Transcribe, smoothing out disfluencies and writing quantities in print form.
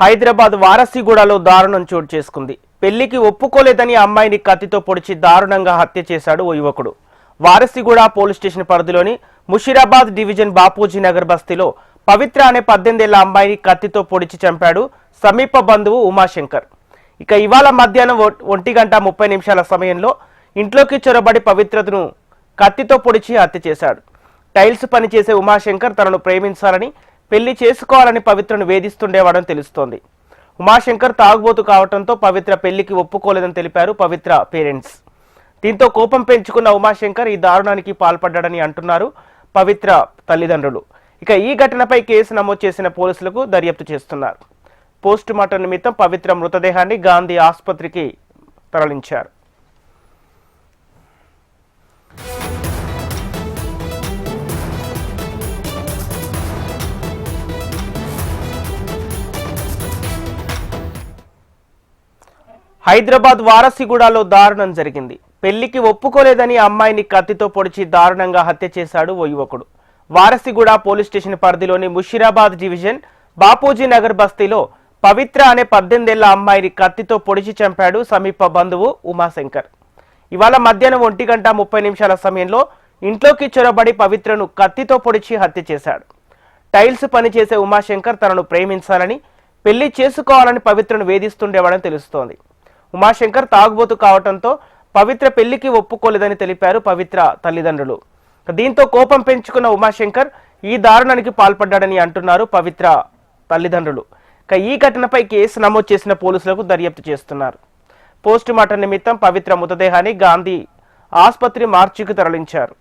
హైదరాబాద్ వారసిగూడలో దారుణం చోటు చేసుకుంది. పెళ్లికి ఒప్పుకోలేదని అమ్మాయిని కత్తితో పొడిచి దారుణంగా హత్య చేశాడు ఓ యువకుడు. వారసిగూడ పోలీస్ స్టేషన్ పరిధిలోని ముషీరాబాద్ డివిజన్ బాపూజీ నగర్ బస్తీలో పవిత్ర అనే 18 ఏళ్ల అమ్మాయిని కత్తితో పొడిచి చంపాడు సమీప బంధువు ఉమాశంకర్. ఇక ఇవాళ మధ్యాహ్నం 1:30 సమయంలో ఇంట్లోకి చొరబడి పవిత్రను కత్తితో పొడిచి హత్య చేశాడు. టైల్స్ పనిచేసే ఉమాశంకర్ తనను ప్రేమించాలని, పెళ్లి చేసుకోవాలని పవిత్రను వేధిస్తుండేవాడని తెలుస్తోంది. ఉమాశంకర్ తాగుబోతు కావడంతో పవిత్ర పెళ్లికి ఒప్పుకోలేదని తెలిపారు పవిత్ర పేరెంట్స్. దీంతో కోపం పెంచుకున్న ఉమాశంకర్ ఈ దారుణానికి పాల్పడ్డాడని అంటున్నారు పవిత్ర తల్లిదండ్రులు. ఇక ఈ ఘటనపై కేసు నమోదు చేసిన పోలీసులకు దర్యాప్తు చేస్తున్నారు. పోస్ట్ మార్టం నిమిత్తం పవిత్ర మృతదేహాన్ని గాంధీ ఆసుపత్రికి తరలించారు. హైదరాబాద్ వారసిగూడలో దారుణం జరిగింది. పెళ్లికి ఒప్పుకోలేదని అమ్మాయిని కత్తితో పొడిచి దారుణంగా హత్య చేశాడు ఓ యువకుడు. వారసిగూడ పోలీస్ స్టేషన్ పరిధిలోని ముషీరాబాద్ డివిజన్ బాపూజీ నగర్ బస్తీలో పవిత్ర అనే 18 ఏళ్ల అమ్మాయిని కత్తితో పొడిచి చంపాడు సమీప బంధువు ఉమాశంకర్. ఇవాళ మధ్యాహ్నం 1:30 సమయంలో ఇంట్లోకి చొరబడి పవిత్రను కత్తితో పొడిచి హత్య చేశాడు. టైల్స్ పనిచేసే ఉమాశంకర్ తనను ప్రేమించాలని, పెళ్లి చేసుకోవాలని పవిత్రను వేధిస్తుండేవాడని తెలుస్తోంది. ఉమాశంకర్ తాగుబోతు కావడంతో పవిత్ర పెళ్లికి ఒప్పుకోలేదని తెలిపారు పవిత్ర తల్లిదండ్రులు. దీంతో కోపం పెంచుకున్న ఉమాశంకర్ ఈ దారుణానికి పాల్పడ్డాడని అంటున్నారు పవిత్ర తల్లిదండ్రులు. ఈ ఘటనపై కేసు నమోదు చేసిన పోలీసులకు దర్యాప్తు చేస్తున్నారు. పోస్ట్ మార్టం నిమిత్తం పవిత్ర మృతదేహాన్ని గాంధీ ఆసుపత్రి మార్చికి తరలించారు.